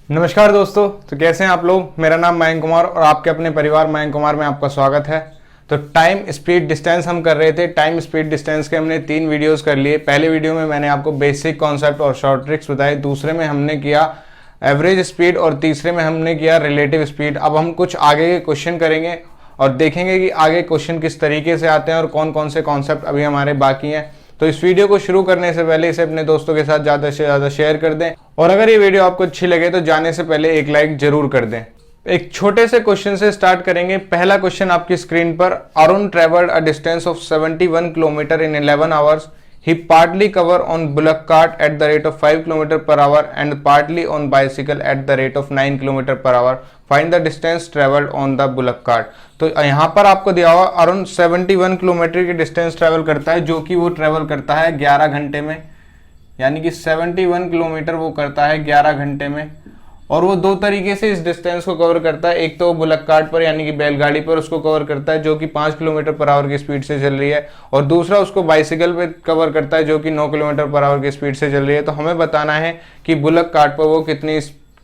नमस्कार दोस्तों। तो कैसे हैं आप लोग। मेरा नाम मयंक कुमार और आपके अपने परिवार मयंक कुमार में आपका स्वागत है। तो टाइम स्पीड डिस्टेंस हम कर रहे थे। टाइम स्पीड डिस्टेंस के हमने 3 वीडियोस कर लिए। पहले वीडियो में मैंने आपको बेसिक कॉन्सेप्ट और शॉर्ट ट्रिक्स बताए, दूसरे में हमने किया एवरेज स्पीड और तीसरे में हमने किया रिलेटिव स्पीड। अब हम कुछ आगे के क्वेश्चन करेंगे और देखेंगे कि आगे क्वेश्चन किस तरीके से आते हैं और कौन कौन से कॉन्सेप्ट अभी हमारे बाकी हैं। तो इस वीडियो को शुरू करने से पहले इसे अपने दोस्तों के साथ ज़्यादा से ज़्यादा शेयर कर दें और अगर ये वीडियो आपको अच्छी लगे तो जाने से पहले एक लाइक जरूर कर दें। एक छोटे से क्वेश्चन से स्टार्ट करेंगे। पहला क्वेश्चन आपकी स्क्रीन पर। Arun travelled a distance of 71 kilometre in 11 hours. He partly cover on bullock cart at the rate of 5 km per hour and partly on bicycle at the rate of 9 km per hour. Find the distance traveled on the bullock cart. तो यहाँ पर आपको दिया हुआ around 71 kilometre की distance travel करता है, जो कि वो ट्रेवल करता है 11 घंटे में। यानी कि 71 किलोमीटर वो करता है 11 घंटे में। और वो दो तरीके से इस डिस्टेंस को कवर करता है। एक तो बुलक कार्ट पर यानी कि बैलगाड़ी पर उसको कवर करता है जो कि 5 किलोमीटर पर आवर की स्पीड से चल रही है, और दूसरा उसको बाइसिकल पे कवर करता है जो कि 9 किलोमीटर पर आवर की स्पीड से चल रही है। तो हमें बताना है कि बुलक कार्ट पर वो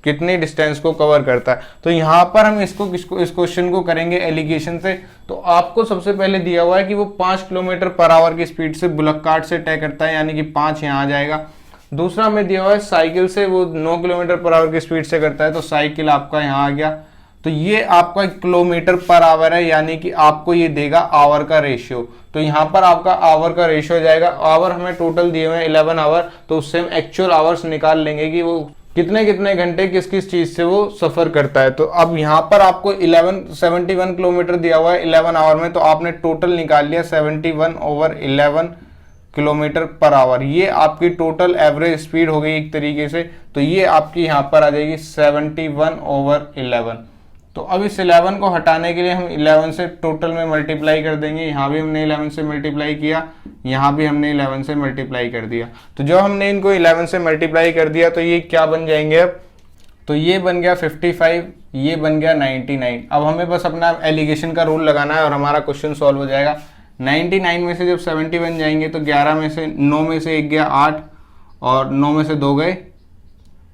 कितनी डिस्टेंस को कवर करता है। तो यहाँ पर हम इस क्वेश्चन को करेंगे एलिगेशन से। तो आपको सबसे पहले दिया हुआ है कि वो 5 किलोमीटर पर आवर की स्पीड से बुलक कार्ट से तय करता है, यानी कि 5 यहाँ आ जाएगा। दूसरा हमें दिया हुआ है साइकिल से वो 9 किलोमीटर पर आवर की स्पीड से करता है, तो साइकिल आपका यहाँ आ गया। तो ये आपका किलोमीटर पर आवर है, यानी कि आपको ये देगा आवर का रेशियो। तो यहाँ पर आपका आवर का रेशियो हो जाएगा। आवर हमें टोटल दिए हुए हैं 11 आवर, तो उससे हम एक्चुअल आवर्स निकाल लेंगे कि वो कितने कितने घंटे किस किस चीज से वो सफर करता है। तो अब यहाँ पर आपको 71 किलोमीटर दिया हुआ है 11 आवर में, तो आपने टोटल निकाल लिया 71/11 किलोमीटर पर आवर। ये आपकी टोटल एवरेज स्पीड हो गई एक तरीके से। तो ये आपकी यहाँ पर आ जाएगी 71/11। तो अब इस 11 को हटाने के लिए हम 11 से टोटल में मल्टीप्लाई कर देंगे। यहाँ भी हमने 11 से मल्टीप्लाई किया, यहाँ भी हमने 11 से मल्टीप्लाई कर दिया। तो जब हमने इनको 11 से मल्टीप्लाई कर दिया तो ये क्या बन जाएंगे अब। तो ये बन गया 55, ये बन गया 99। अब हमें बस अपना एलिगेशन का रूल लगाना है और हमारा क्वेश्चन सॉल्व हो जाएगा। 99 में से जब 70 बन जाएंगे तो 11 में से 9 में से 1 गया 8, और 9 में से 2 गए,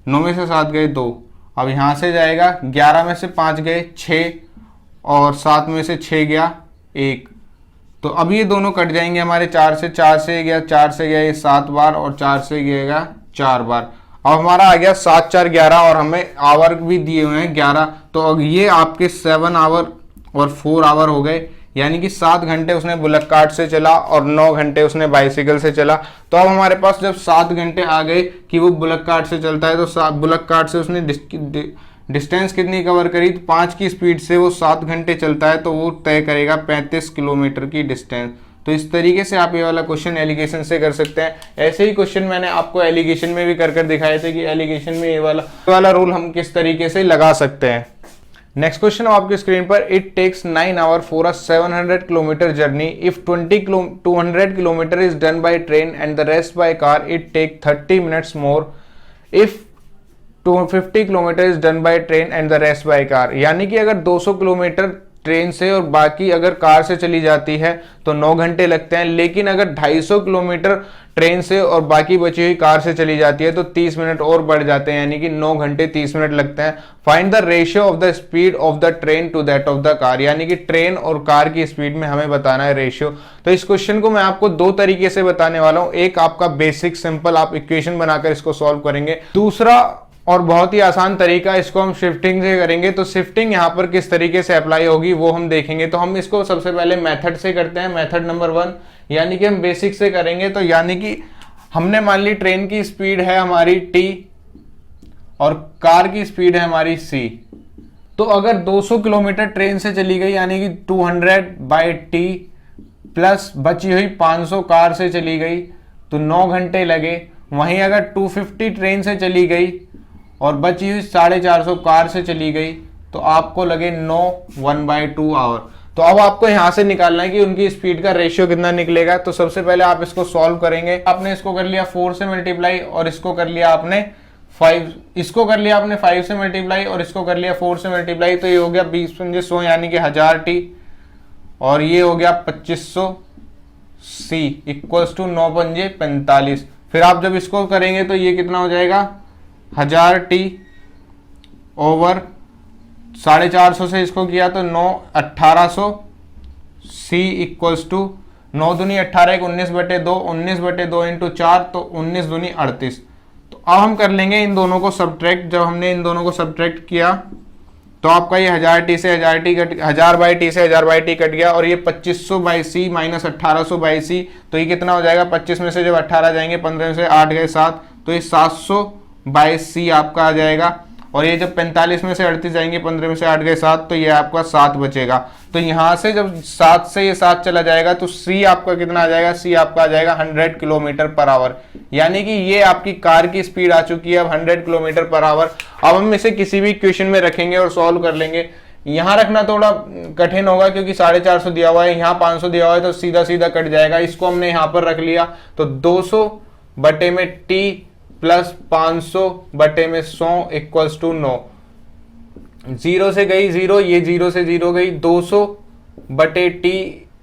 9 में से 7 गए 2। अब यहाँ से जाएगा 11 में से 5 गए 6, और 7 में से 6 गया 1। तो अब ये दोनों कट जाएंगे हमारे 4 से गया 4 से गया ये 7 बार, और 4 से गया 4 बार। अब हमारा आ गया 7 4 11, और हमें आवर भी दिए हुए हैं 11। तो अब ये आपके 7 आवर और 4 आवर हो गए, यानी कि 7 घंटे उसने बुलक कार्ट से चला और 9 घंटे उसने बाइसिकल से चला। तो अब हमारे पास जब 7 घंटे आ गए कि वो बुलक कार्ट से चलता है, तो बुलक कार्ट से उसने डिस्टेंस कितनी कवर करी। तो 5 की स्पीड से वो 7 घंटे चलता है, तो वो तय करेगा 35 किलोमीटर की डिस्टेंस। तो इस तरीके से आप ये वाला क्वेश्चन एलिगेशन से कर सकते हैं। ऐसे ही क्वेश्चन मैंने आपको एलिगेशन में भी कर दिखाए थे कि एलिगेशन में ये वाला रूल हम किस तरीके से लगा सकते हैं। नेक्स्ट क्वेश्चन आपकी स्क्रीन पर। It takes 9 hour for a 700 kilometer journey. If 200 kilometer is done by train and the rest by car it take 30 minutes more. If 250 kilometer is done by train and the rest by car. यानी कि अगर 200 kilometre train से और बाकी अगर car से चली जाती है तो 9 घंटे लगते हैं, लेकिन अगर 250 किलोमीटर ट्रेन से और बाकी बची हुई कार से चली जाती है तो 30 मिनट और बढ़ जाते हैं, यानी कि 9 घंटे 30 मिनट लगते हैं। Find the ratio of the speed of the train to that of the car. यानी कि ट्रेन और कार की स्पीड में हमें बताना है रेशियो। तो इस क्वेश्चन को मैं आपको 2 तरीके से बताने वाला हूं। एक आपका बेसिक सिंपल आप इक्वेशन बनाकर इसको सॉल्व करेंगे। दूसरा और बहुत ही आसान तरीका, इसको हम शिफ्टिंग से करेंगे। तो शिफ्टिंग यहाँ पर किस तरीके से अप्लाई होगी वो हम देखेंगे। तो हम इसको सबसे पहले मेथड से करते हैं, मेथड नंबर 1, यानी कि हम बेसिक से करेंगे। तो यानी कि हमने मान ली ट्रेन की स्पीड है हमारी t और कार की स्पीड है हमारी c। तो अगर 200 किलोमीटर ट्रेन से चली गई यानी कि 200/t प्लस बची हुई 500 कार से चली गई तो 9 घंटे लगे। वहीं अगर 250 ट्रेन से चली गई और बची हुई 450 कार से चली गई तो आपको लगे 9 1/2 आवर। तो अब आपको यहां से निकालना है कि उनकी स्पीड का रेशियो कितना निकलेगा। तो सबसे पहले आप इसको सॉल्व करेंगे। आपने इसको कर लिया 4 से मल्टीप्लाई और इसको कर लिया आपने 5, इसको कर लिया आपने 5 से मल्टीप्लाई और इसको कर लिया 4 से मल्टीप्लाई। तो ये हो गया 20×100 यानी कि 1000t, और ये हो गया 2500 c इक्वल्स टू 9×5 45। फिर आप जब इसको करेंगे तो ये कितना हो जाएगा 1000t ओवर 450 से इसको किया तो 9 1800 सी इक्वल्स टू 9 दूनी 18 19/2 19/2 इंटू 4 तो 19 दूनी 38। तो अब हम कर लेंगे इन दोनों को सब्ट्रैक्ट। जब हमने इन दोनों को सब्ट्रैक्ट किया तो आपका ये 1000t से 1000t कट 1000/t से 1000/t कट गया और ये 2500/c माइनस 1800/c। तो ये कितना हो जाएगा, 25 में से जब 18 जाएंगे 15 में से 8 गए 7 तो ये 700/c आपका आ जाएगा। और ये जब 45 में से 38 जाएंगे 15 में से 8 गए 7 तो ये आपका 7 बचेगा। तो यहां से जब 7 से ये 7 चला जाएगा तो c आपका कितना आ जाएगा, c आपका आ जाएगा 100 किलोमीटर पर आवर। यानी कि ये आपकी कार की स्पीड आ चुकी है अब 100 किलोमीटर पर आवर। अब हम इसे किसी भी इक्वेशन में रखेंगे और सॉल्व कर लेंगे। यहां रखना थोड़ा कठिन होगा क्योंकि 450 दिया हुआ है, यहाँ 500 दिया हुआ है तो सीधा सीधा कट जाएगा। इसको हमने यहाँ पर रख लिया तो 200/t प्लस 500/100 इक्वल्स टू 9। 0 से गई 0, ये 0 से 0 गई, 200/t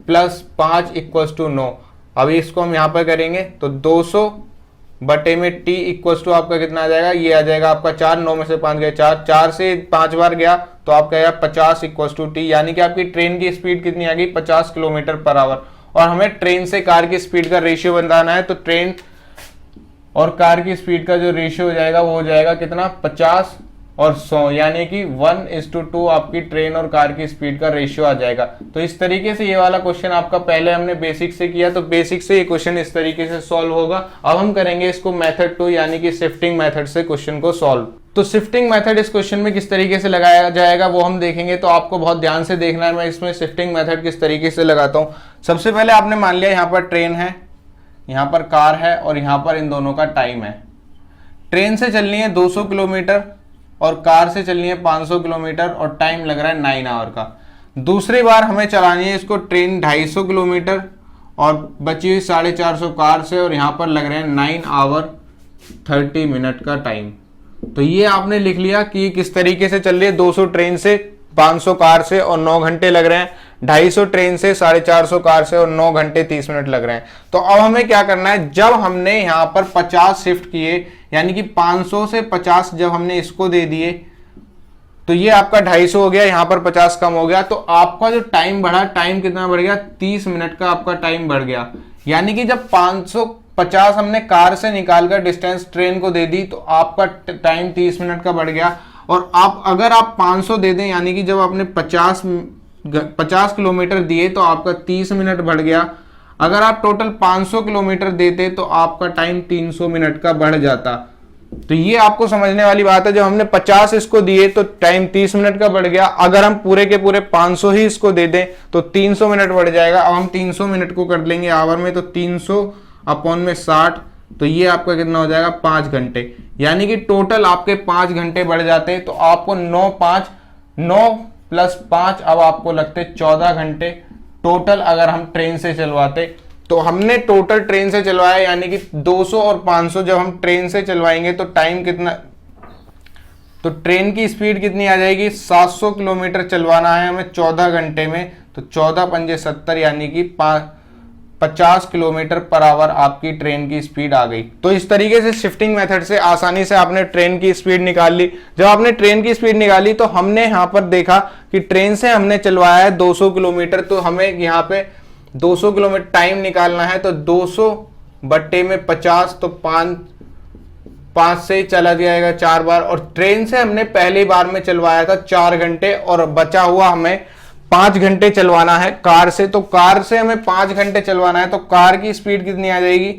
प्लस 5 इक्वल्स टू 9। अभी इसको हम यहाँ पर करेंगे तो 200/t इक्वल्स टू आपका कितना आ जाएगा, ये आ जाएगा आपका 4, 9 में से 5 गए 4, 4 से 5 बार गया तो आपका आएगा 50 इक्वल्स टू टी। यानी कि आपकी ट्रेन की स्पीड कितनी आ गई, 50 किलोमीटर पर आवर। और हमें ट्रेन से कार की स्पीड का रेशियो बताना है तो ट्रेन और कार की स्पीड का जो रेशियो हो जाएगा वो हो जाएगा कितना, 50 और 100, यानी कि 1:2 आपकी ट्रेन और कार की स्पीड का रेशियो आ जाएगा। तो इस तरीके से ये वाला क्वेश्चन आपका पहले हमने बेसिक से किया तो बेसिक से ये क्वेश्चन इस तरीके से सॉल्व होगा। अब हम करेंगे इसको मेथड 2 यानी कि शिफ्टिंग मेथड से क्वेश्चन को सॉल्व। तो शिफ्टिंग मेथड इस क्वेश्चन में किस तरीके से लगाया जाएगा वो हम देखेंगे। तो आपको बहुत ध्यान से देखना है मैं इसमें शिफ्टिंग मेथड किस तरीके से लगाता हूँ। सबसे पहले आपने मान लिया यहाँ पर ट्रेन है, यहाँ पर कार है और यहाँ पर इन दोनों का टाइम है। ट्रेन से चलनी है 200 किलोमीटर और कार से चलनी है 500 किलोमीटर और टाइम लग रहा है 9 आवर का। दूसरी बार हमें चलानी है इसको ट्रेन 250 किलोमीटर और बची हुई 450 कार से और यहाँ पर लग रहे हैं 9 आवर 30 मिनट का टाइम। तो ये आपने लिख लिया कि किस तरीके से चल रही है। 200 ट्रेन से, 500 कार से और 9 घंटे लग रहे हैं, 250 ट्रेन से, 450 कार से और 9 घंटे 30 मिनट लग रहे हैं। तो अब हमें क्या करना है, जब हमने यहाँ पर 50 शिफ्ट किए यानी कि 500 से 50 जब हमने इसको दे दिए तो ये आपका 250 हो गया, यहाँ पर 50 कम हो गया तो आपका जो टाइम बढ़ा, टाइम कितना बढ़ गया, 30 मिनट का आपका टाइम बढ़ गया। यानी कि जब 550 हमने कार से निकालकर डिस्टेंस ट्रेन को दे दी तो आपका टाइम 30 मिनट का बढ़ गया। और आप अगर आप 500 दे दें यानी कि जब आपने 50 किलोमीटर दिए तो आपका 30 मिनट बढ़ गया। अगर आप टोटल 500 किलोमीटर देते तो आपका टाइम 300 मिनट का बढ़ जाता। तो ये आपको समझने वाली बात है। जब हमने 50 इसको दिए तो टाइम 30 मिनट का बढ़ गया। अगर हम पूरे के पूरे 500 ही इसको दे दें तो 300 मिनट बढ़ जाएगा। अब हम 300 मिनट को कर लेंगे आवर में तो 300/60 तो ये आपका कितना हो जाएगा, 5 घंटे। यानी कि टोटल आपके 5 घंटे बढ़ जाते तो आपको 9 + 5 अब आपको लगते 14 घंटे टोटल अगर हम ट्रेन से चलवाते। तो हमने टोटल ट्रेन से चलवाया यानी कि 200 और 500 जब हम ट्रेन से चलवाएंगे तो टाइम कितना, तो ट्रेन की स्पीड कितनी आ जाएगी, 700 किलोमीटर चलवाना है हमें 14 घंटे में। तो 14 × 5 = 70 यानी कि 50 किलोमीटर पर आवर आपकी ट्रेन की स्पीड आ गई। तो इस तरीके से शिफ्टिंग मेथड से आसानी से आपने ट्रेन की स्पीड निकाल ली। जब आपने ट्रेन की स्पीड निकाली तो हमने यहाँ पर देखा कि ट्रेन से हमने चलवाया है 200 किलोमीटर तो हमें यहाँ पे 200 किलोमीटर टाइम निकालना है। तो 200/50 तो 5 से चला जाएगा 4 बार। और ट्रेन से हमने पहली बार में चलवाया था 4 घंटे और बचा हुआ हमें 5 घंटे चलवाना है कार से। तो कार से हमें 5 घंटे चलवाना है तो कार की स्पीड कितनी आ जाएगी,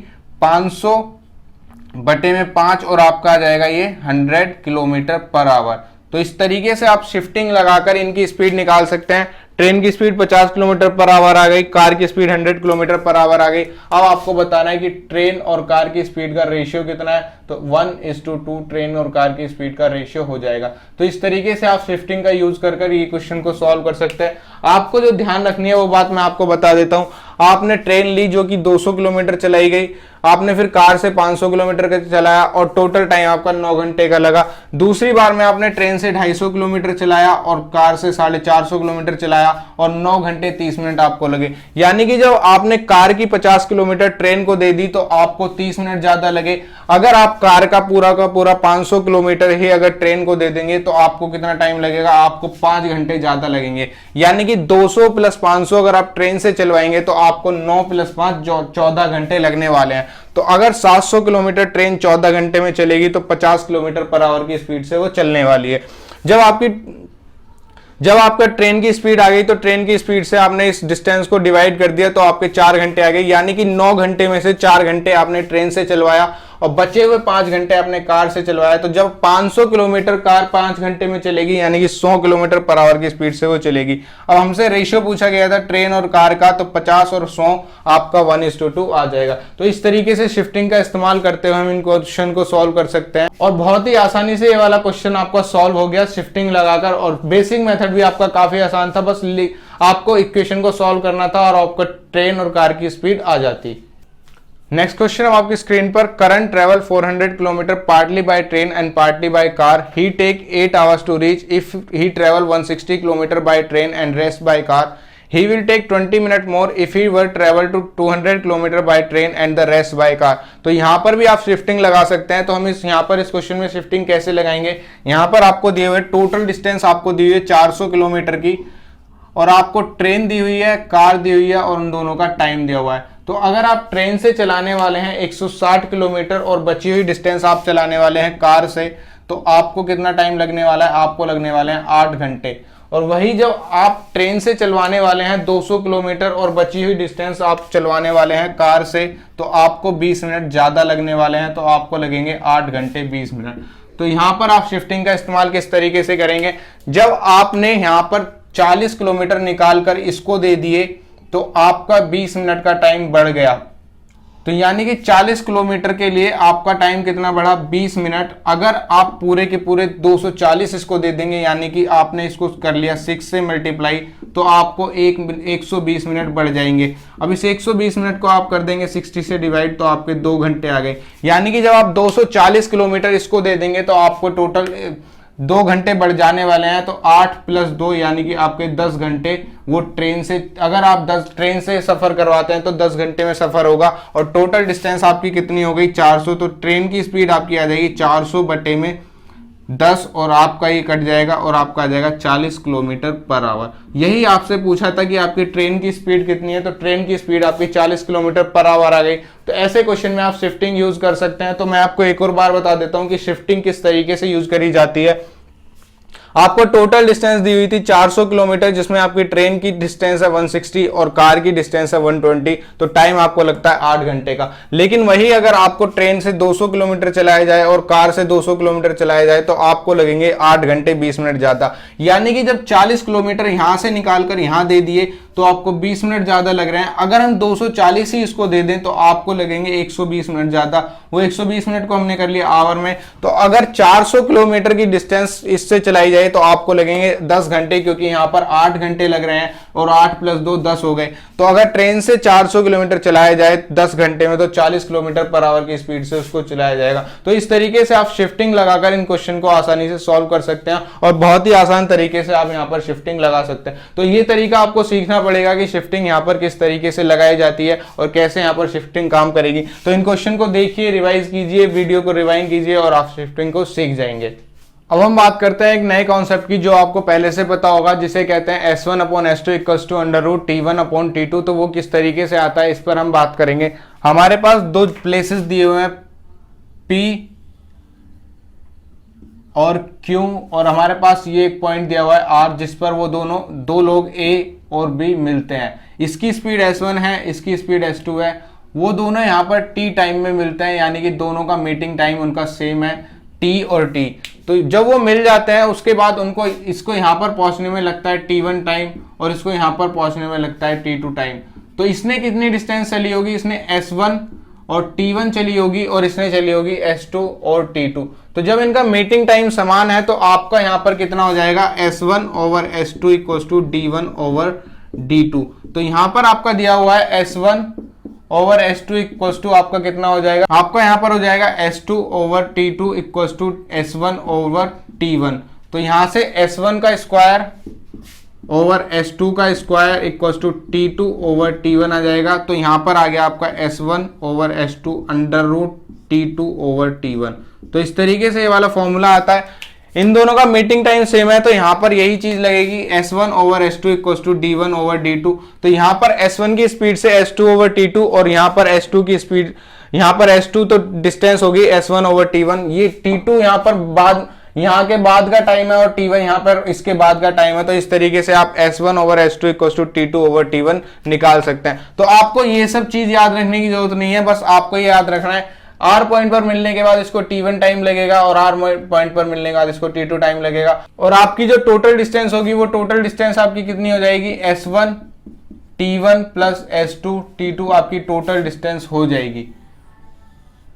500/5 और आपका आ जाएगा ये 100 किलोमीटर पर आवर। तो इस तरीके से आप शिफ्टिंग लगाकर इनकी स्पीड निकाल सकते हैं। ट्रेन की स्पीड 50 किलोमीटर पर आवर आ गई, कार की स्पीड 100 किलोमीटर पर आवर आ गई। अब आपको बताना है कि ट्रेन और कार की स्पीड का रेशियो कितना है। तो 1:2 ट्रेन और कार की स्पीड का रेशियो हो जाएगा। तो इस तरीके से आप शिफ्टिंग का यूज कर ये क्वेश्चन को सॉल्व कर सकते हैं। आपको जो ध्यान रखनी है वो बात मैं आपको बता देता हूं। आपने ट्रेन ली जो कि 200 किलोमीटर चलाई गई, आपने फिर कार से 500 किलोमीटर का चलाया और टोटल टाइम आपका 9 घंटे का लगा। दूसरी बार में आपने ट्रेन से 250 किलोमीटर चलाया और कार से 450 किलोमीटर चलाया और 9 घंटे 30 मिनट आपको लगे। यानी कि जब आपने कार की 50 किलोमीटर ट्रेन को दे दी तो आपको 30 मिनट ज्यादा लगे। अगर आप कार का पूरा 500 किलोमीटर ही अगर ट्रेन को दे देंगे तो आपको कितना टाइम लगेगा, आपको 5 घंटे ज्यादा लगेंगे। यानी कि 200 प्लस 500 अगर आप ट्रेन से चलवाएंगे तो आपको 9 प्लस 5 14 घंटे लगने वाले हैं। तो अगर 700 किलोमीटर ट्रेन 14 घंटे में चलेगी तो 50 किलोमीटर पर आवर की स्पीड से वो चलने वाली है। जब आपका ट्रेन की स्पीड आ गई तो ट्रेन की स्पीड से आपने इस डिस्टेंस को डिवाइड कर दिया तो आपके 4 घंटे आ गए। यानी कि 9 घंटे में से 4 घंटे आपने ट्रेन से चलवाया और बचे हुए 5 घंटे आपने कार से चलवाया। तो जब 500 किलोमीटर कार 5 घंटे में चलेगी यानी कि 100 किलोमीटर पर आवर की स्पीड से वो चलेगी। अब हमसे रेशियो पूछा गया था ट्रेन और कार का, तो 50 और 100 आपका 1:2 आ जाएगा। तो इस तरीके से शिफ्टिंग का इस्तेमाल करते हुए हम इन क्वेश्चन को सॉल्व कर सकते हैं और बहुत ही आसानी से ये वाला क्वेश्चन आपका सॉल्व हो गया शिफ्टिंग लगाकर। और बेसिक मेथड भी आपका काफी आसान था, बस आपको इक्वेशन को सॉल्व करना था और आपका ट्रेन और कार की स्पीड आ जाती। नेक्स्ट क्वेश्चन अब आपकी स्क्रीन पर, current travel 400 kilometer partly by train and partly by car, he take 8 hours to reach, if he travel 160 kilometer by train and rest by car, he will take 20 minute more if he were travel to 200 kilometre by train and the rest by car। तो यहां पर भी आप shifting लगा सकते हैं। तो हम यहां पर इस क्वेश्चन में शिफ्टिंग कैसे लगाएंगे, यहां पर आपको दिए हुए टोटल डिस्टेंस आपको दी हुई है 400 किलोमीटर की और आपको ट्रेन दी हुई है, कार दी हुई है और उन दोनों का टाइम दिया हुआ है। तो अगर आप ट्रेन से चलाने वाले हैं 160 किलोमीटर और बची हुई डिस्टेंस आप चलाने वाले हैं कार से, तो आपको कितना टाइम लगने वाला है, आपको लगने वाले हैं 8 घंटे। और वही जब आप ट्रेन से चलवाने वाले हैं 200 किलोमीटर और बची हुई डिस्टेंस आप चलवाने वाले हैं कार से, तो आपको 20 मिनट ज्यादा लगने वाले हैं, तो आपको लगेंगे 8 घंटे 20 मिनट। तो यहां पर आप शिफ्टिंग का इस्तेमाल किस तरीके से करेंगे, जब आपने यहां पर 40 किलोमीटर निकालकर इसको दे दिए तो आपका 20 मिनट का टाइम बढ़ गया। तो यानी कि 40 किलोमीटर के लिए आपका टाइम कितना बढ़ा, 20 मिनट। अगर आप पूरे के पूरे 240 इसको दे देंगे, यानी कि आपने इसको कर लिया 6 से मल्टीप्लाई, तो आपको 120 मिनट बढ़ जाएंगे। अब इस 120 मिनट को आप कर देंगे 60 से डिवाइड, तो आपके 2 घंटे आ गए। यानी कि जब आप 240 किलोमीटर इसको दे देंगे तो आपको टोटल 2 घंटे बढ़ जाने वाले हैं। तो 8 + 2 यानी कि आपके 10 घंटे वो ट्रेन से, अगर आप 10 ट्रेन से सफर करवाते हैं तो 10 घंटे में सफर होगा। और टोटल डिस्टेंस आपकी कितनी हो गई, 400। तो ट्रेन की स्पीड आपकी आ जाएगी 400/10 और आपका ये कट जाएगा और आपका आ जाएगा 40 किलोमीटर पर आवर। यही आपसे पूछा था कि आपकी ट्रेन की स्पीड कितनी है, तो ट्रेन की स्पीड आपकी 40 किलोमीटर पर आवर आ गई। तो ऐसे क्वेश्चन में आप शिफ्टिंग यूज कर सकते हैं। तो मैं आपको एक और बार बता देता हूं कि शिफ्टिंग किस तरीके से यूज करी जाती है। आपको टोटल डिस्टेंस दी हुई थी 400 किलोमीटर, जिसमें आपकी ट्रेन की डिस्टेंस है 160 और कार की डिस्टेंस है 120, तो टाइम आपको लगता है 8 घंटे का। लेकिन वही अगर आपको ट्रेन से 200 किलोमीटर चलाया जाए और कार से 200 किलोमीटर चलाया जाए तो आपको लगेंगे 8 घंटे 20 मिनट ज्यादा। यानी कि जब 40 किलोमीटर यहां से निकालकर यहां दे दिए तो आपको 20 मिनट ज्यादा लग रहे हैं। अगर हम 240 ही इसको दे दें तो आपको लगेंगे 120 मिनट ज्यादा। वो 120 मिनट को हमने कर लिया आवर में। तो अगर 400 किलोमीटर की डिस्टेंस इससे चलाई जाए तो आपको लगेंगे 10 घंटे, क्योंकि यहां पर 8 घंटे लग रहे हैं और 8 + 2 10 हो गए। तो अगर ट्रेन से 400 किलोमीटर चलाया जाए 10 घंटे में तो 40 किलोमीटर पर आवर की स्पीड से उसको चलाया जाएगा। तो इस तरीके से आप शिफ्टिंग लगाकर इन क्वेश्चन को आसानी से सॉल्व कर सकते हैं और बहुत ही आसान तरीके से आप यहां पर शिफ्टिंग लगा सकते हैं। तो ये तरीका आपको सीखना पड़ेगा कि शिफ्टिंग यहां पर किस तरीके से लगाई जाती है और कैसे यहां पर शिफ्टिंग काम करेगी। तो इन क्वेश्चन को देखिए, रिवाइज कीजिए, वीडियो को रिवाइंड कीजिए और आप शिफ्टिंग को सीख जाएंगे। अब हम बात करते हैं एक नए कॉन्सेप्ट की जो आपको पहले से पता होगा, जिसे कहते हैं S1/S2 = T1/T2। तो वो किस तरीके से आता है इस पर हम बात करेंगे। हमारे पास 2 प्लेसेस दिए हुए हैं P और Q और हमारे पास ये एक पॉइंट दिया हुआ है R, जिस पर वो दो लोग A और B मिलते हैं। इसकी स्पीड S1 है, इसकी स्पीड S2 है। वो दोनों यहाँ पर T टाइम में मिलते हैं, यानी कि दोनों का मीटिंग टाइम उनका सेम है, T और T। तो जब वो मिल जाते हैं उसके बाद उनको इसको यहाँ पर पहुंचने में लगता है T1 टाइम और इसको यहाँ पर पहुंचने में लगता है T2 टाइम। तो इसने कितनी डिस्टेंस चली होगी, इसने S1 और T1 चली होगी और इसने चली होगी S2 और T2। तो जब इनका मीटिंग टाइम समान है तो आपका यहाँ पर कितना हो जाएगा, S1/S2 = D1/D2। d2। तो यहाँ पर आपका दिया हुआ है S1 over S2 equals to आपका कितना हो जाएगा, आपका यहाँ पर हो जाएगा S2 over T2 equals to S1 over T1। तो यहाँ से S1 का स्क्वायर ओवर S2 का square equals to T2 over T1 आ जाएगा। तो यहाँ पर आ गया आपका S1 over S2 under root T2 over T1। तो इस तरीके से ये वाला फॉर्मूला आता है। इन दोनों का मीटिंग टाइम सेम है, तो यहाँ पर यही चीज लगेगी, S1 over S2 equals to D1 over D2। तो यहाँ पर S1 की स्पीड से S2 ओवर T2 और यहाँ पर S2 की स्पीड, यहाँ पर S2 तो डिस्टेंस होगी S1 ओवर T1, ये T2 यहाँ पर बाद, यहाँ के बाद का टाइम है और T1 यहाँ पर इसके बाद का टाइम है। तो इस तरीके से आप S1 over S2 equals to T2 over T1 निकाल सकते हैं। तो आपको ये सब चीज याद रखने की जरूरत नहीं है, बस आपको ये याद रखना है R पॉइंट पर मिलने के बाद इसको T1 टाइम लगेगा और R पॉइंट पर मिलने के बाद इसको T2 टाइम लगेगा। और आपकी जो टोटल डिस्टेंस होगी वो टोटल डिस्टेंस आपकी कितनी हो जाएगी, S1 T1 plus S2 T2 आपकी टोटल डिस्टेंस हो जाएगी।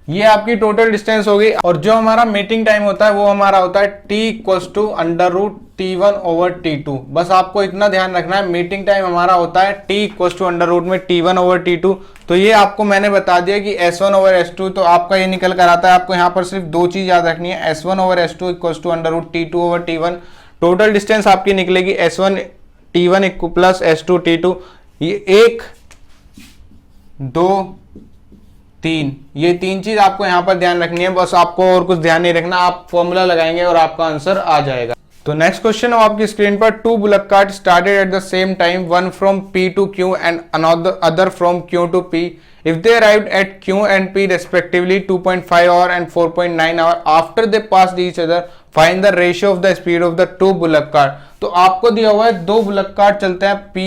ये आपकी टोटल डिस्टेंस होगी। और जो हमारा मीटिंग टाइम होता है वो हमारा होता है T equals to under root T1 over T2। बस आपको इतना ध्यान रखना है, मीटिंग टाइम हमारा होता है T equals to under root में T1 ओवर T2। तो ये आपको मैंने बता दिया कि S1 ओवर S2, तो आपका ये निकल कर आता है। आपको यहाँ पर सिर्फ दो चीज याद रखनी है, S1 over S2 equals to under root T2 over T1। Total distance आपकी निकलेगी S1 T1 plus S2 T2। ये 1 2 3, ये तीन चीज आपको यहाँ पर ध्यान रखनी है, बस आपको और कुछ ध्यान नहीं रखना, आप फॉर्मूला लगाएंगे और आपका आंसर आ जाएगा। तो नेक्स्ट क्वेश्चन है आपकी स्क्रीन पर, 2 bullock cart started at the same time, one from P to Q and other from Q to P। If they arrived at Q and P respectively 2.5 our and 4.9 hour after they passed each other, find the ratio of the speed of the 2 bullock cart. तो आपको दिया हुआ है 2 bullock cart चलते हैं P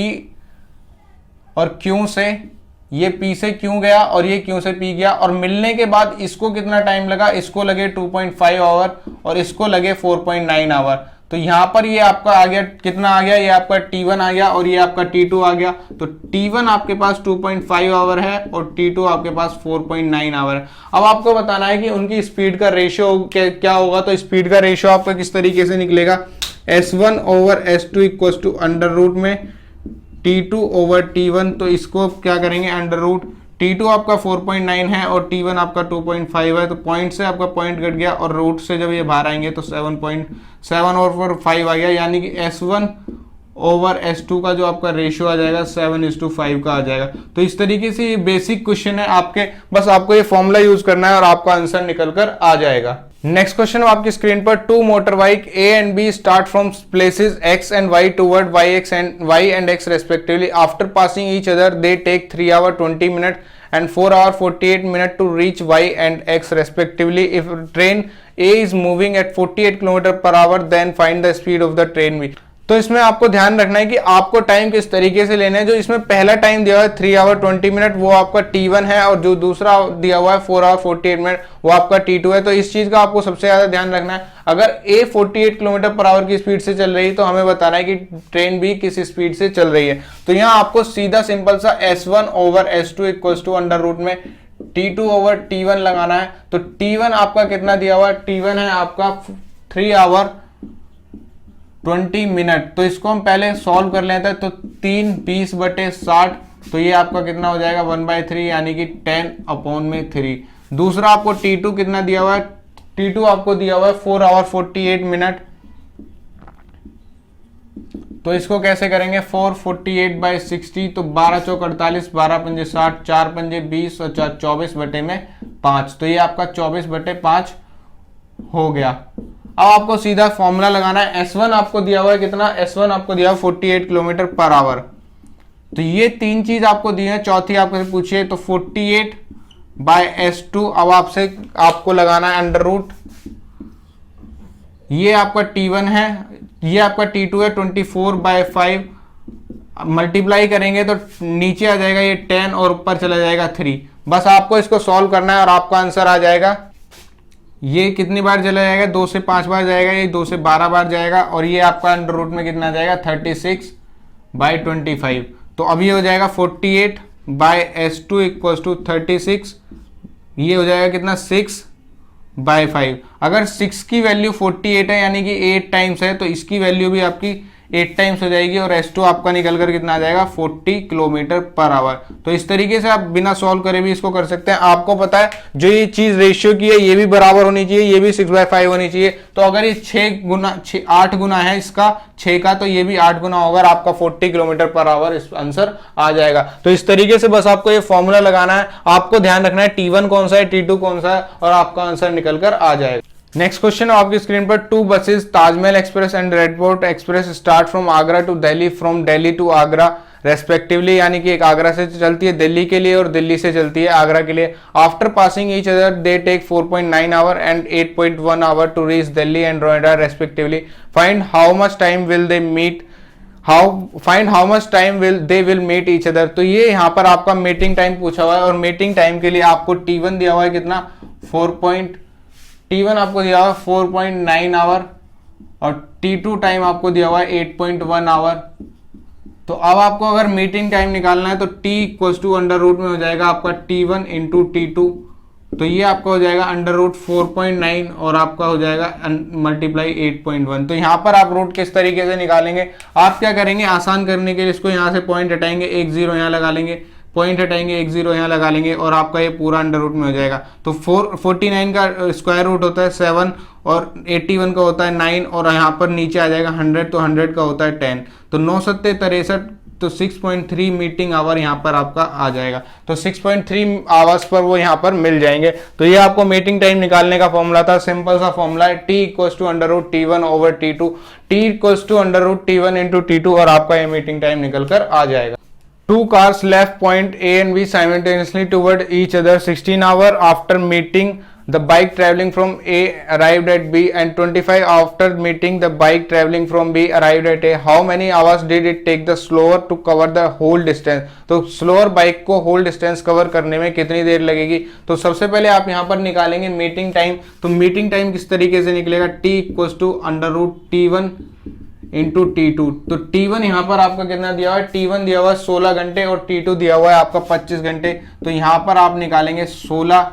और Q से, ये P से Q गया और ये Q से P गया, और मिलने के बाद इसको कितना टाइम लगा, इसको लगे 2.5 आवर और इसको लगे 4.9 आवर। तो यहाँ पर ये आपका आ गया, कितना आ गया, ये आपका T1 आ गया और ये आपका T2 आ गया। तो T1 आपके पास 2.5 आवर है और T2 आपके पास 4.9 आवर है। अब आपको बताना है कि उनकी स्पीड का रेशियो क्या होगा। तो स्पीड का रेशियो आपका किस तरीके से निकलेगा, S1 over S2 equal to under root में T2 ओवर T1। तो इसको क्या करेंगे, अंडर रूट, T2 आपका 4.9 है और T1 आपका 2.5 है। तो पॉइंट से आपका पॉइंट कट गया और रूट से जब ये बाहर आएंगे तो 7.7 और 5 आ गया, यानी कि S1 ओवर S2 का जो आपका रेशियो आ जाएगा 7:5 का आ जाएगा। तो इस तरीके से ये बेसिक क्वेश्चन है आपके, बस आपको ये फॉर्मूला यूज करना है और आपका आंसर निकल कर आ जाएगा। नेक्स्ट क्वेश्चन आपकी स्क्रीन पर, 2 motor bike A and B start from places X and Y toward Y and X respectively. After passing each other, they take 3 hours 20 minutes and 4 hours 48 minutes to reach Y and X respectively. If train A is moving at 48 km per hour, then find the speed of the train B. तो इसमें आपको ध्यान रखना है कि आपको time किस तरीके से लेना है। जो इसमें पहला टाइम दिया हुआ है 3 आवर 20 मिनट वो आपका T1 है, और जो दूसरा दिया हुआ है 4 आवर 48 मिनट वो आपका T2 है। तो इस चीज का आपको सबसे ज्यादा ध्यान रखना है। अगर A 48 किलोमीटर पर आवर की स्पीड से चल रही है तो हमें बताना है कि ट्रेन B किस स्पीड से चल रही है। तो यहाँ आपको सीधा सिंपल सा S1 over S2 equals to under root में T2 ओवर T1 लगाना है। तो T1 आपका कितना दिया हुआ है, T1 है आपका 3 आवर 20 मिनट। तो इसको हम पहले सॉल्व कर लेते हैं। तो 3 20/60, तो ये आपका कितना हो जाएगा 1/3, यानी कि 10/3। दूसरा आपको T2 कितना दिया हुआ है, T2 आपको दिया हुआ है 4 आवर 48 मिनट। तो इसको कैसे करेंगे, 448/60, तो 12 चौक 48, 12 पंजे 60, 4 पंजे 20 और 24/5। तो ये आपका 24/5 हो गया। अब आपको सीधा फॉर्मूला लगाना है। S1 आपको दिया हुआ है कितना, S1 आपको दिया हुआ 48 किलोमीटर पर आवर। तो ये तीन चीज आपको दी है, चौथी आपको पूछिए तो 48/S2। अब आपको लगाना है अंडर रूट, ये आपका T1 है, ये आपका T2 है, 24/5 मल्टीप्लाई करेंगे तो नीचे आ जाएगा ये 10 और ऊपर चला जाएगा 3। बस आपको इसको सॉल्व करना है और आपका आंसर आ जाएगा। ये कितनी बार चला जाएगा, 2 से 5 बार जाएगा, ये 2 से 12 बार जाएगा, और ये आपका अंडर रूट में कितना जाएगा 36/25। तो अभी हो जाएगा 48/S2 इक्वल्स टू 36, ये हो जाएगा कितना 6/5। अगर 6 की वैल्यू 48 है यानी कि 8 टाइम्स है, तो इसकी वैल्यू भी आपकी 8 टाइम्स हो जाएगी और S2 आपका निकल कर कितना आ जाएगा 40 किलोमीटर पर आवर। तो इस तरीके से आप बिना सॉल्व करे भी इसको कर सकते हैं। आपको पता है जो ये चीज रेशियो की है ये भी बराबर होनी चाहिए, ये भी 6/5 होनी चाहिए। तो अगर ये 8 गुना है इसका 6 का, तो ये भी 8 गुना होगा, आपका 40 किलोमीटर पर आवर इस आंसर आ जाएगा। तो इस तरीके से बस आपको ये फॉर्मूला लगाना है, आपको ध्यान रखना है T1 कौन सा है, T2 कौन सा है, और आपका आंसर निकल कर आ जाएगा। नेक्स्ट क्वेश्चन आपकी स्क्रीन पर, 2 buses Taj Mahal Express and Red Fort Express start from Agra to Delhi from Delhi to Agra respectively, यानी कि एक आगरा से चलती है दिल्ली के लिए और दिल्ली से चलती है आगरा के लिए। After passing each other they take 4.9 hour and 8.1 hour to reach Delhi and Noida respectively. Find how much time will they meet they will meet each other. तो ये यहाँ पर आपका मीटिंग टाइम पूछा हुआ है और मीटिंग टाइम के लिए आपको T1 दिया हुआ है कितना, T1 आपको दिया हुआ है 4.9 आवर और T2 टाइम आपको दिया हुआ है 8.1 आवर। तो अब आपको अगर मीटिंग टाइम निकालना है तो T equal to under root में हो जाएगा आपका T1 इंटू T2, तो ये आपका हो जाएगा अंडर रूट 4.9 और आपका हो जाएगा मल्टीप्लाई 8.1। तो यहाँ पर आप रूट किस तरीके से निकालेंगे, आप क्या करेंगे, आसान करने के लिए इसको यहाँ से पॉइंट हटाएंगे, 1 0 यहाँ लगा लेंगे, पॉइंट हटाएंगे 1 0 यहाँ लगा लेंगे और आपका ये पूरा अंडर रूट में हो जाएगा। तो 49 का स्क्वायर रूट होता है 7 और 81 का होता है 9 और यहाँ पर नीचे आ जाएगा 100, तो 100 का होता है 10, तो 9 7 63, तो 6.3 मीटिंग आवर यहाँ पर आपका आ जाएगा। तो 6.3 आवर्स पर वो यहाँ पर मिल जाएंगे। तो ये आपको मीटिंग टाइम निकालने का फॉर्मूला था, सिंपल सा फॉर्मूला है, T equal to under root T1 over T2, T equal to under root T1 into T2 और आपका ये मीटिंग टाइम निकल कर आ जाएगा। 2 cars left point A and B simultaneously toward each other 16 hours after meeting. The bike traveling from A arrived at B and 25 after meeting the bike traveling from B arrived at A. How many hours did it take the slower to cover the whole distance? तो slower bike को whole distance cover करने में कितनी देर लगेगी। तो सबसे पहले आप यहाँ पर निकालेंगे मीटिंग टाइम। तो मीटिंग टाइम किस तरीके से निकलेगा, T equal to under root T1 into T2। तो T1 यहाँ पर आपका कितना दिया हुआ है, T1 दिया हुआ है 16 घंटे और T2 दिया हुआ है आपका 25 घंटे। तो यहाँ पर आप निकालेंगे 16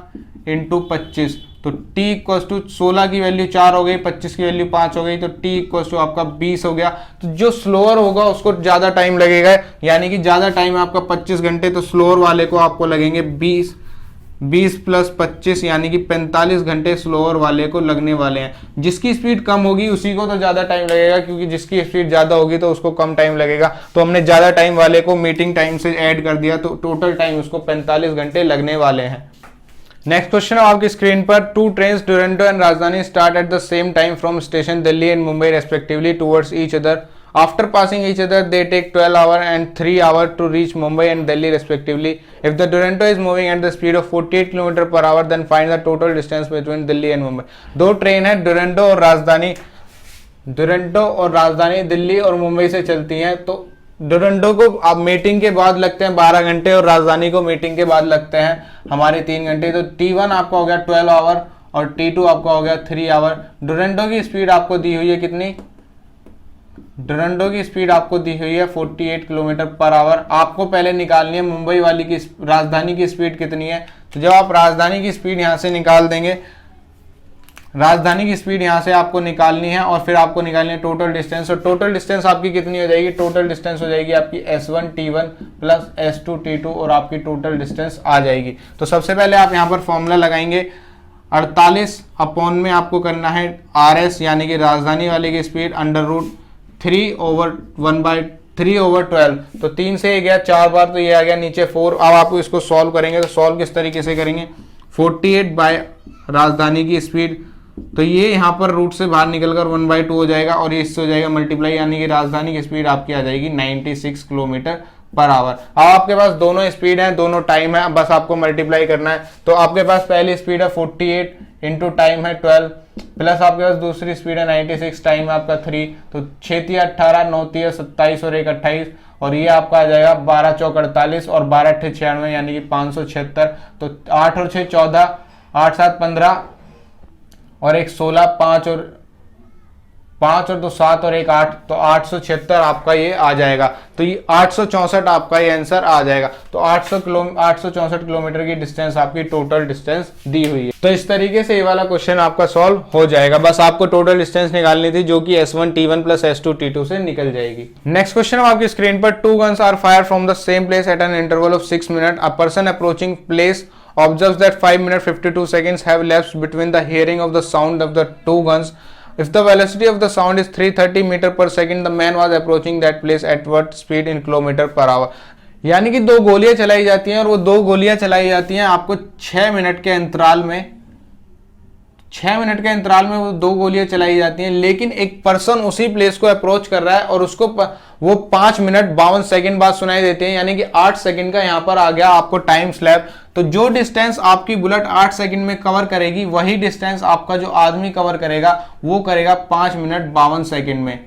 इंटू 25, तो T इक्वल टू 16 की वैल्यू 4 हो गई, 25 की वैल्यू 5 हो गई, तो T इक्वल टू आपका 20 हो गया। तो जो स्लोअर होगा उसको ज्यादा टाइम लगेगा, यानी कि ज्यादा टाइम आपका 25 घंटे, तो स्लोअर वाले को आपको लगेंगे 20 प्लस 25 यानी कि 45 घंटे स्लोअर वाले को लगने वाले हैं। जिसकी स्पीड कम होगी उसी को तो ज्यादा टाइम लगेगा, क्योंकि जिसकी स्पीड ज्यादा होगी तो उसको कम टाइम लगेगा। तो हमने ज्यादा टाइम वाले को मीटिंग टाइम से ऐड कर दिया, तो टोटल टाइम उसको 45 घंटे लगने वाले हैं। नेक्स्ट क्वेश्चन आपकी स्क्रीन पर, 2 ट्रेन्स दुरंतो एंड राजधानी start at the same time from station Delhi and Mumbai respectively towards each other. After passing each other, they take 12 hours and 3 hours to reach Mumbai and Delhi respectively. If the Duronto is moving at the speed of 48 km per hour, then find the total distance between Delhi and Mumbai. 2 train है दुरंतो और राजधानी दिल्ली और मुंबई से चलती हैं। तो दुरंतो को आप मीटिंग के बाद लगते हैं 12 घंटे और राजधानी को मीटिंग के बाद लगते हैं हमारे 3 घंटे। तो T1 आपका हो गया 12 आवर और T2 आपका हो गया 3 आवर। दुरंतो की स्पीड आपको दी हुई है कितनी, दुरंतो की स्पीड आपको दी हुई है 48 किलोमीटर पर आवर। आपको पहले निकालनी है मुंबई वाली की, राजधानी की स्पीड कितनी है। तो जब आप राजधानी की स्पीड यहां से निकाल देंगे, राजधानी की स्पीड यहां से आपको निकालनी है और फिर आपको निकालनी है टोटल डिस्टेंस। और टोटल डिस्टेंस आपकी कितनी हो जाएगी, टोटल डिस्टेंस हो जाएगी आपकी S1 T1 plus S2 T2 और आपकी टोटल डिस्टेंस आ जाएगी। तो सबसे पहले आप यहाँ पर फॉर्मूला लगाएंगे, 48 अपॉन में आपको करना है RS यानी कि राजधानी वाले की स्पीड अंडर रूट 3/1/3/12। तो 3 से ये गया 4 बार, तो ये आ गया नीचे 4। अब आप इसको सॉल्व करेंगे, तो सॉल्व किस तरीके से करेंगे, 48 बाय राजधानी की स्पीड, तो ये यहाँ पर रूट से बाहर निकलकर 1/2 हो जाएगा और ये इससे हो जाएगा मल्टीप्लाई, यानी कि राजधानी की स्पीड आपकी आ जाएगी 96 किलोमीटर पर आवर। अब आपके पास दोनों स्पीड है, दोनों टाइम है, बस आपको मल्टीप्लाई करना है। तो आपके पास पहली स्पीड है 48 इंटू टाइम है 12 प्लस आपके पास दूसरी स्पीड है 96, टाइम है आपका 3, तो 6 3 18, 9 3 27 और 1 28 और ये आपका आ जाएगा 12 4 48 और 12 8 96 यानी कि 576। तो 8 और 6 14, 8 7 15 और 1 16, 5 और 5 और 2 7 और 1 8, तो 876 आपका ये आ जाएगा। तो ये 864 आपका ये आंसर आ जाएगा। तो 864 किलोमीटर की डिस्टेंस आपकी टोटल डिस्टेंस दी हुई है। तो इस तरीके से ये वाला क्वेश्चन आपका सॉल्व हो जाएगा। बस आपको टोटल डिस्टेंस निकालनी थी जो कि S1 T1 plus S2 T2 से निकल जाएगी। नेक्स्ट क्वेश्चन आपकी स्क्रीन पर, 2 guns are fired from the same place at an interval of 6 minutes. A person approaching place observes that 5 minutes 52 seconds have elapsed between the hearing of the sound of the 2 guns. If the velocity of the sound is 330 meter per second, the man was approaching that place at what speed in kilometer per hour? यानी कि 2 गोलियां चलाई जाती हैं और वो 2 गोलियां चलाई जाती हैं आपको 6 मिनट के अंतराल में। 6 मिनट के अंतराल में वो 2 गोलियां चलाई जाती हैं, लेकिन एक पर्सन उसी प्लेस को अप्रोच कर रहा है और उसको वो 5 मिनट 52 सेकंड बाद सुनाई देते हैं, यानी कि 8 सेकंड का यहां पर आ गया आपको टाइम स्लैब। तो जो डिस्टेंस आपकी बुलेट 8 सेकंड में कवर करेगी, वही डिस्टेंस आपका जो आदमी कवर करेगा वो करेगा 5 मिनट 52 सेकंड में।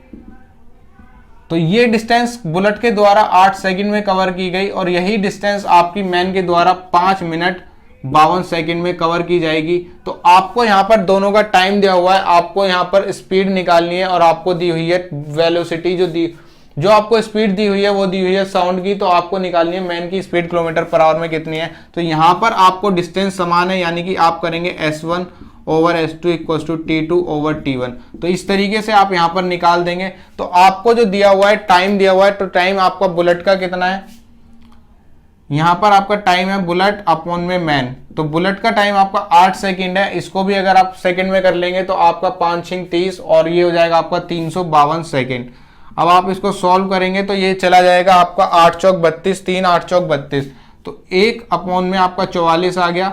तो ये डिस्टेंस बुलेट के द्वारा 8 सेकंड में कवर की गई और यही डिस्टेंस आपकी मैन के द्वारा 5 मिनट 52 सेकंड में कवर की जाएगी। तो आपको यहां पर दोनों का टाइम दिया हुआ है, आपको यहां पर स्पीड निकालनी है और आपको दी हुई है वेलोसिटी, जो आपको स्पीड दी हुई है वो दी हुई है साउंड की। तो आपको निकालनी है मैन की स्पीड किलोमीटर पर आवर में कितनी है। तो यहां पर आपको डिस्टेंस समान है, यानी कि आप करेंगे S1 over S2 equal to T2 over T1। तो इस तरीके से आप यहां पर निकाल देंगे। तो आपको जो दिया हुआ है टाइम दिया हुआ है, तो टाइम आपका बुलेट का कितना है, यहां पर आपका टाइम है बुलेट अपॉन में मैन। तो बुलेट का टाइम आपका 8 सेकंड है, इसको भी अगर आप सेकंड में कर लेंगे तो आपका 5 6 30 और ये हो जाएगा आपका 352 सेकंड। अब आप इसको सॉल्व करेंगे तो ये चला जाएगा आपका 8 चौक 32, 3 8 चौक 32, तो 1 अपॉन में आपका 44 आ गया।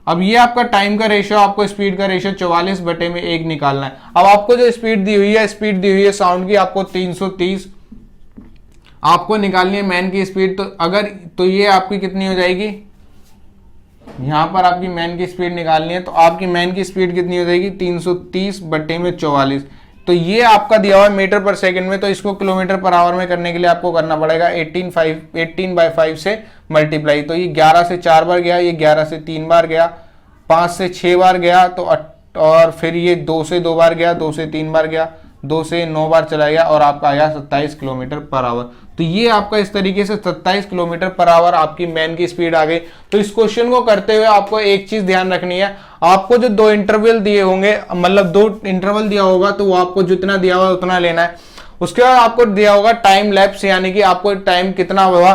अब ये आपका टाइम का रेशियो, आपको स्पीड का रेशियो 44 बटे में 1 निकालना है। अब आपको जो स्पीड दी हुई है, स्पीड दी हुई है साउंड की आपको 330, आपको निकालनी है मैन की स्पीड। तो ये आपकी कितनी हो जाएगी, यहां पर आपकी मैन की स्पीड निकालनी है, तो आपकी मैन की स्पीड कितनी हो जाएगी 330 बटे में 44। तो ये आपका दिया हुआ है मीटर पर सेकंड में, तो इसको किलोमीटर पर आवर में करने के लिए आपको करना पड़ेगा 18/5 से मल्टीप्लाई। तो ये 11 से 4 बार गया, ये 11 से 3 बार गया, 5 से 6 बार गया, तो और फिर ये 2 से 2 बार गया, 2 से 3 बार गया, 2 से 9 बार चला गया और आपका आया 27 किलोमीटर पर आवर। तो ये आपका इस तरीके से 27 किलोमीटर पर आवर आपकी मैन की स्पीड आ गई। तो इस क्वेश्चन को करते हुए आपको एक चीज ध्यान रखनी है, आपको जो 2 इंटरवल दिए होंगे, मतलब 2 इंटरवल दिया होगा, तो वो आपको जितना दिया हुआ उतना लेना है। उसके बाद आपको दिया होगा टाइम लैप्स, यानी कि आपको टाइम कितना हुआ,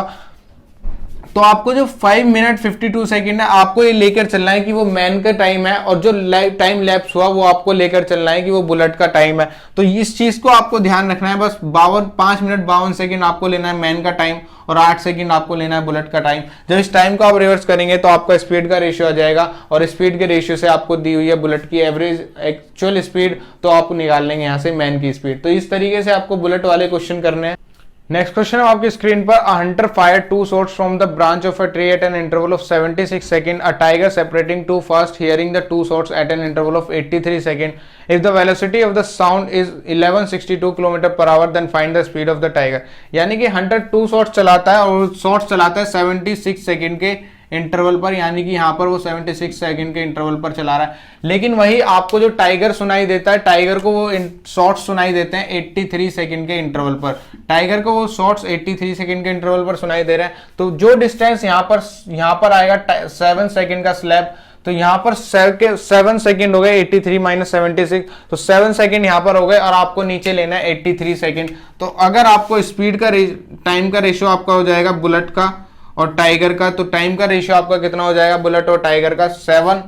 तो आपको जो 5 मिनट 52 सेकंड है आपको ये लेकर चलना है कि वो मैन का टाइम है, और जो टाइम लैप्स हुआ वो आपको लेकर चलना है कि वो बुलेट का टाइम है। तो इस चीज को आपको ध्यान रखना है। बस 5 मिनट 52 सेकंड आपको लेना है मैन का टाइम और 8 सेकंड आपको लेना है बुलेट का टाइम। जब इस टाइम को आप रिवर्स करेंगे तो आपका स्पीड का रेशियो आ जाएगा, और स्पीड के रेशियो से आपको दी हुई है बुलेट की एवरेज एक्चुअल स्पीड, तो आप निकाल लेंगे यहाँ से मैन की स्पीड। तो इस तरीके से आपको बुलेट वाले क्वेश्चन करने हैं। नेक्स्ट क्वेश्चन है आपकी स्क्रीन पर, a hunter fire 2 shots from the branch of a tree at an interval of 76 second, a tiger separating to fast hearing the 2 shots at an interval of 83 second. If the velocity of the sound is 1162 kilometer per hour, then find the speed of the tiger. यानी कि Hunter 2 shots चलाता है और shots चलाता है 76 second के interval पर, यानी कि यहां पर वो 76 सेकंड के इंटरवल पर चला रहा है। लेकिन वही आपको जो टाइगर सुनाई देता है, टाइगर को वो शॉट्स सुनाई देते हैं 83 सेकंड के इंटरवल पर। टाइगर को वो शॉट्स 83 सेकंड के इंटरवल पर सुनाई दे रहे हैं। तो जो डिस्टेंस यहां पर आएगा 7 सेकंड का स्लैब, तो यहां पर 7 सेकंड हो गए 83 माइनस 76, तो 7 सेकंड यहां पर हो गए और आपको नीचे लेना है 83 सेकंड। तो अगर आपको स्पीड का टाइम का रेशियो आपका हो जाएगा बुलेट का और टाइगर का, तो टाइम का रेशियो आपका कितना हो जाएगा बुलेट और टाइगर का 7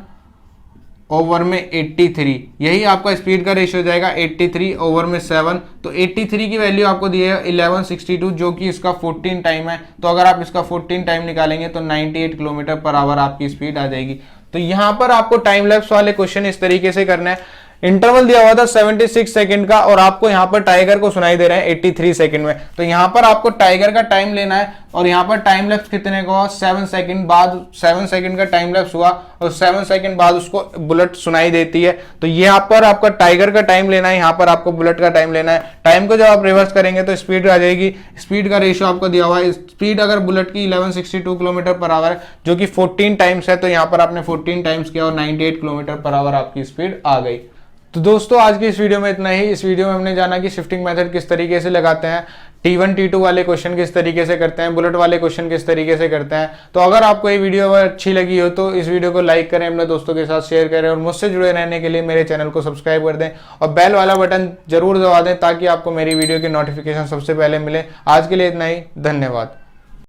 ओवर में 83, यही आपका स्पीड का रेशियो हो जाएगा 83 ओवर में 7। तो 83 की वैल्यू आपको दी है 1162, जो कि इसका 14 टाइम है। तो अगर आप इसका 14 टाइम निकालेंगे तो 98 किलोमीटर पर आवर आपकी स्पीड आ जाएगी। तो यहां पर आपको टाइम लैप्स वाले क्वेश्चन इस तरीके से करना है। इंटरवल दिया हुआ था 76 सेकंड का और आपको यहां पर टाइगर को सुनाई दे रहे हैं 83 सेकंड में। तो यहां पर आपको टाइगर का टाइम लेना है और यहां पर टाइम लैप्स कितने का हुआ 7 सेकंड बाद, 7 सेकंड का टाइम लैप्स हुआ और 7 सेकंड बाद उसको बुलेट सुनाई देती है। तो यहां पर आपका टाइगर का टाइम लेना है, यहां पर आपको बुलेट का टाइम लेना है। टाइम को जब आप रिवर्स करेंगे तो स्पीड आ जाएगी। स्पीड का रेशियो आपको दिया हुआ है, स्पीड अगर बुलेट की 1162 किलोमीटर पर आवर है जो कि 14 टाइम्स है, तो यहां पर आपने 14 टाइम्स किया और 98 किलोमीटर पर आवर आपकी स्पीड आ गई। तो दोस्तों आज की इस वीडियो में इतना ही। इस वीडियो में हमने जाना कि शिफ्टिंग मेथड किस तरीके से लगाते हैं, T1 T2 वाले क्वेश्चन किस तरीके से करते हैं, बुलेट वाले क्वेश्चन किस तरीके से करते हैं। तो अगर आपको ये वीडियो अच्छी लगी हो तो इस वीडियो को लाइक करें, अपने दोस्तों के साथ शेयर करें और मुझसे जुड़े रहने के लिए मेरे चैनल को सब्सक्राइब कर दें और बेल वाला बटन जरूर दबा दें ताकि आपको मेरी वीडियो की नोटिफिकेशन सबसे पहले मिले। आज के लिए इतना ही, धन्यवाद।